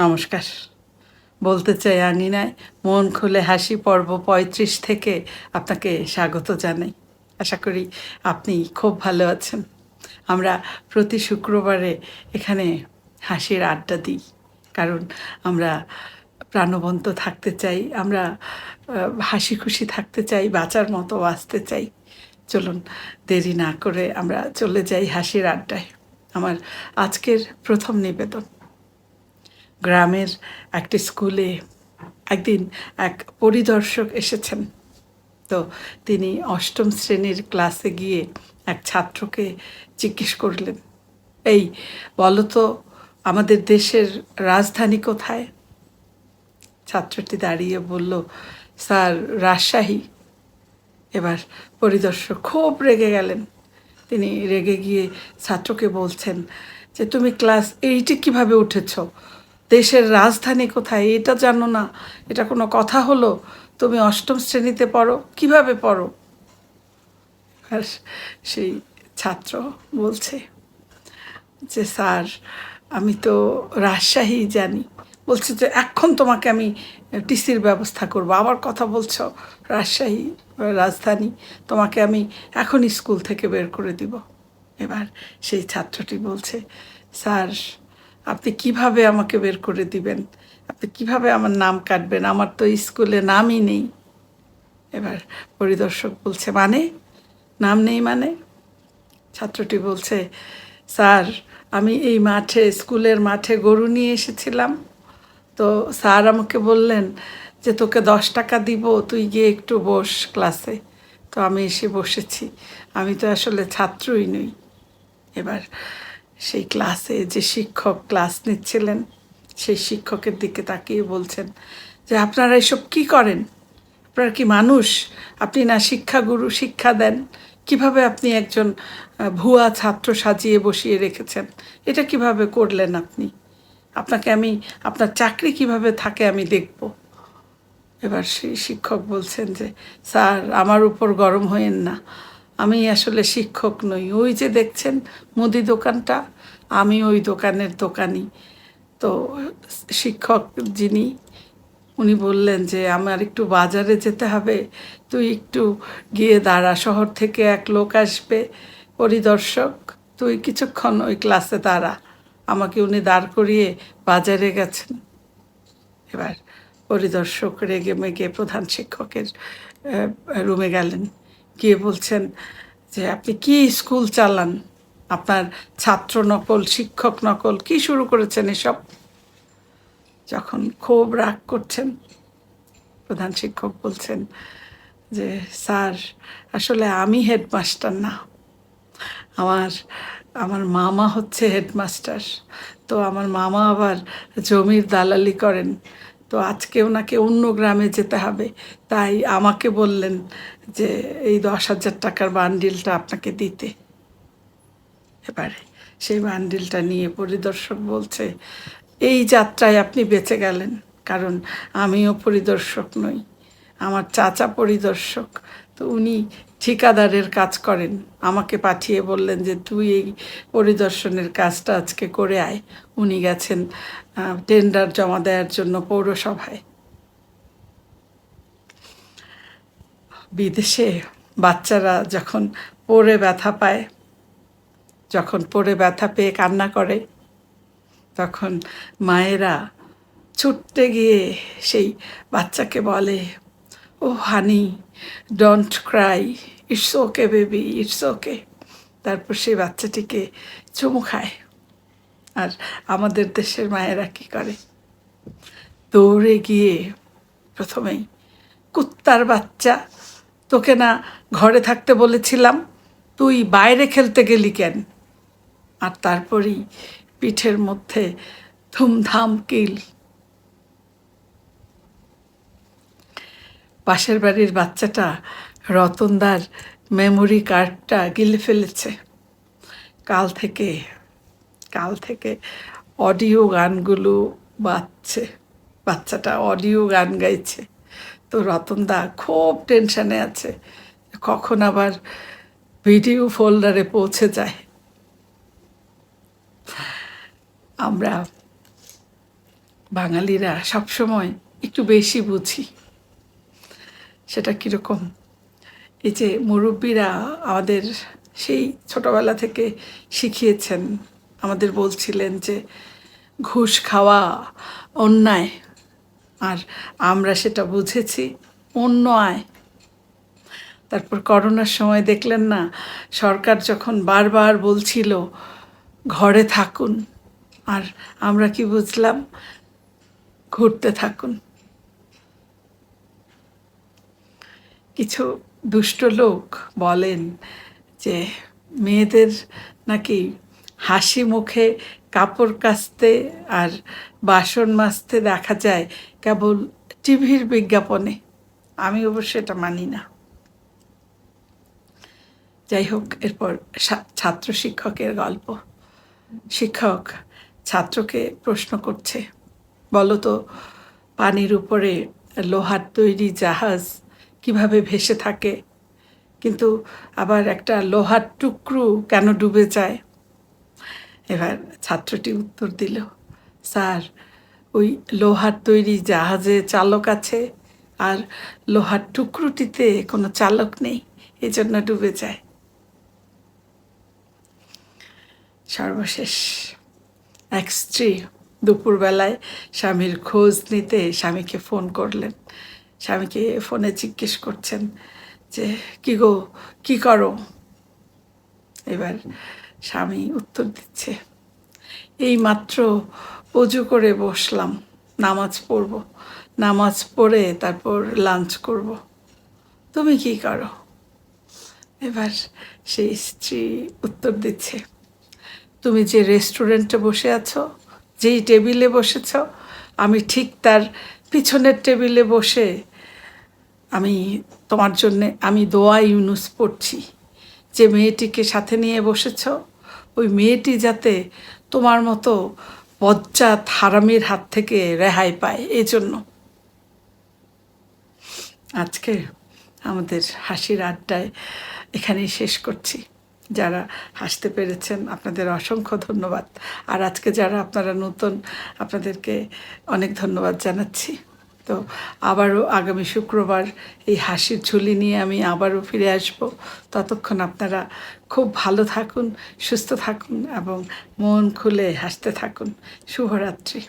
নমস্কার। বলতে চাই আঙিনায় মন খুলে হাসি পর্ব ৩৫ থেকে আপনাকে স্বাগত জানাই। আশা করি আপনি খুব ভালো আছেন। আমরা প্রতি শুক্রবারে এখানে হাসির আড্ডা দিই, কারণ আমরা প্রাণবন্ত থাকতে চাই, আমরা হাসি খুশি থাকতে চাই, বাঁচার মতো বাঁচতে চাই। চলুন দেরি না করে আমরা চলে যাই হাসির আড্ডায়। আমার আজকের প্রথম নিবেদন। গ্রামের একটি স্কুলে একদিন এক পরিদর্শক এসেছেন। তো তিনি অষ্টম শ্রেণীর ক্লাসে গিয়ে এক ছাত্রকে জিজ্ঞেস করলেন, এই বলো তো, আমাদের দেশের রাজধানী কোথায়? ছাত্রটি দাঁড়িয়ে বলল, স্যার, রাজশাহী। এবার পরিদর্শক খুব রেগে গেলেন। তিনি রেগে গিয়ে ছাত্রকে বলছেন যে, তুমি ক্লাস 8-এ কীভাবে উঠেছ? দেশের রাজধানী কোথায় এটা জানো না? এটা কোনো কথা হলো? তুমি অষ্টম শ্রেণীতে পড়ো, কিভাবে পড়ো? আর সেই ছাত্র বলছে যে, স্যার, আমি তো রাজশাহী জানি। বলছে যে, এখন তোমাকে আমি টিসির ব্যবস্থা করবো, আবার কথা বলছো রাজশাহী রাজধানী, তোমাকে আমি এখনই স্কুল থেকে বের করে দিব। এবার সেই ছাত্রটি বলছে, স্যার, আপনি কিভাবে আমাকে বের করে দিবেন? আপনি কিভাবে আমার নাম কাটবেন? আমার তো স্কুলে নামই নেই। এবার পরিদর্শক বলছে, মানে নাম নেই মানে? ছাত্রটি বলছে, স্যার, আমি এই মাঠে, স্কুলের মাঠে গরু নিয়ে এসেছিলাম। তো স্যার আমাকে বললেন যে, তোকে 10 টাকা দিব, তুই গিয়ে একটু বস ক্লাসে। তো আমি এসে বসেছি, আমি তো আসলে ছাত্রই নই। এবার সেই ক্লাসে যে শিক্ষক ক্লাস নিচ্ছিলেন, সেই শিক্ষকের দিকে তাকিয়ে বলছেন যে, আপনারা এসব কি করেন? আপনারা কি মানুষ? আপনি না শিক্ষাগুরু, শিক্ষা দেন, কিভাবে আপনি একজন ভুয়া ছাত্র সাজিয়ে বসিয়ে রেখেছেন? এটা কিভাবে করলেন আপনি? আপনাকে আমি, আপনার চাকরি কিভাবে থাকে আমি দেখব। এবার সেই শিক্ষক বলছেন যে, স্যার, আমার উপর গরম হয়েন না, আমি আসলে শিক্ষক নই। ওই যে দেখছেন মুদি দোকানটা, আমি ওই দোকানের দোকানি। তো শিক্ষক যিনি, উনি বললেন যে, আমার একটু বাজারে যেতে হবে, তুই একটু গিয়ে দাঁড়া, শহর থেকে এক লোক আসবে পরিদর্শক, তুই কিছুক্ষণ ওই ক্লাসে দাঁড়া। আমাকে উনি দাঁড় করিয়ে বাজারে গেছেন। এবার পরিদর্শক রেগে মেগে প্রধান শিক্ষকের রুমে গেলেন, গিয়ে বলছেন যে, আপনি কি স্কুল চালান? আপনার ছাত্র নকল, শিক্ষক নকল, কি শুরু করেছেন এসব? যখন খুব রাগ করছেন, প্রধান শিক্ষক বলছেন যে, স্যার, আসলে আমি হেডমাস্টার না, আমার আমার মামা হচ্ছে হেডমাস্টার। তো আমার মামা আবার জমির দালালি করেন। তো আজকে ওনাকে অন্য গ্রামে যেতে হবে, তাই আমাকে বললেন যে, এই 10,000 টাকার বান্ডিলটা আপনাকে দিতে। এবারে সেই বান্ডিলটা নিয়ে পরিদর্শক বলছে, এই যাত্রায় আপনি বেঁচে গেলেন, কারণ আমিও পরিদর্শক নই, আমার চাচা পরিদর্শক। তো উনি ঠিকাদারের কাজ করেন, আমাকে পাঠিয়ে বললেন যে, তুই এই পরিদর্শনের কাজটা আজকে করে আয়। উনি গেছেন টেন্ডার জমা দেওয়ার জন্য পৌরসভায়। বিদেশে বাচ্চারা যখন পড়ে ব্যথা পায়, যখন পড়ে ব্যথা পেয়ে কান্না করে, তখন মায়েরা ছুটতে গিয়ে সেই বাচ্চাকে বলে, oh honey, don't cry, it's okay baby, it's okay. তারপর সেই বাচ্চাটিকে চুমু খায়। আর আমাদের দেশের মায়েরা কী করে? দৌড়ে গিয়ে প্রথমেই, কুত্তার বাচ্চা, তোকে না ঘরে থাকতে বলেছিলাম, তুই বাইরে খেলতে গেলি কেন? আর তারপরেই পিঠের মধ্যে ধুমধাম কিল। পাশের বাড়ির বাচ্চাটা রতনদার মেমোরি কার্ডটা গিলে ফেলেছে। কাল থেকে অডিও গানগুলো বাজছে, বাচ্চাটা অডিও গান গাইছে। তো রতনদা খুব টেনশানে আছে, কখন আবার ভিডিও ফোল্ডারে পৌঁছে যায়। আমরা বাঙালিরা সবসময় একটু বেশি বুঝি। সেটা কীরকম? এই যে মুরব্বীরা আমাদের সেই ছোটবেলা থেকে শিখিয়েছেন, আমাদের বলছিলেন যে ঘুষ খাওয়া অন্যায়, আর আমরা সেটা বুঝেছি অন্যায়। তারপর করোনার সময় দেখলেন না, সরকার যখন বারবার বলছিল ঘরে থাকুন, আর আমরা কি বুঝলাম? ঘুরতে থাকুন। কিছু দুষ্ট লোক বলেন যে মেয়েদের নাকি হাসি মুখে কাপড় কাচতে আর বাসন মাজতে দেখা যায় কেবল টিভির বিজ্ঞাপনে। আমি অবশ্য এটা মানি না। যাই হোক, এরপর ছাত্র শিক্ষকের গল্প। শিক্ষক ছাত্রকে প্রশ্ন করছে, বলো তো পানির উপরে লোহার তৈরি জাহাজ কিভাবে ভেসে থাকে, কিন্তু আবার একটা লোহার টুকরো কেন ডুবে যায়? এবার ছাত্রটি উত্তর দিল, স্যার, ওই লোহার তৈরি জাহাজে চালক আছে, আর লোহার টুকরোটিতে কোনো চালক নেই, এজন্য ডুবে যায়। সর্বশেষ এক স্ত্রী দুপুরবেলায় স্বামীর খোঁজ নিতে স্বামীকে ফোন করলেন। স্বামীকে ফোনে জিজ্ঞেস করছেন যে কি গো, কি করো? এবার স্বামী উত্তর দিচ্ছে, এই মাত্র অজু করে বসলাম, নামাজ পড়ব, নামাজ পড়ে তারপর লাঞ্চ করব। তুমি কি করো? এবার সেই স্ত্রী উত্তর দিচ্ছে, তুমি যে রেস্টুরেন্টে বসে আছো, যেই টেবিলে বসেছ, আমি ঠিক তার পিছনের টেবিলে বসে আমি তোমার জন্যে আমি দোয়া ইউনুস পড়ছি। যে মেয়েটিকে সাথে নিয়ে বসেছ, ওই মেয়েটি যাতে তোমার মতো বজ্জাত হারামির হাত থেকে রেহাই পায়, এই জন্য। আজকে আমাদের হাসির আড্ডায় এখানেই শেষ করছি। যারা হাসতে পেরেছেন আপনাদের অসংখ্য ধন্যবাদ। আর আজকে যারা আপনারা নতুন, আপনাদেরকে অনেক ধন্যবাদ জানাচ্ছি। তো আবারও আগামী শুক্রবার এই হাসির ঝুলি নিয়ে আমি আবারও ফিরে আসব। ততক্ষণ আপনারা খুব ভালো থাকুন, সুস্থ থাকুন এবং মন খুলে হাসতে থাকুন। শুভরাত্রি।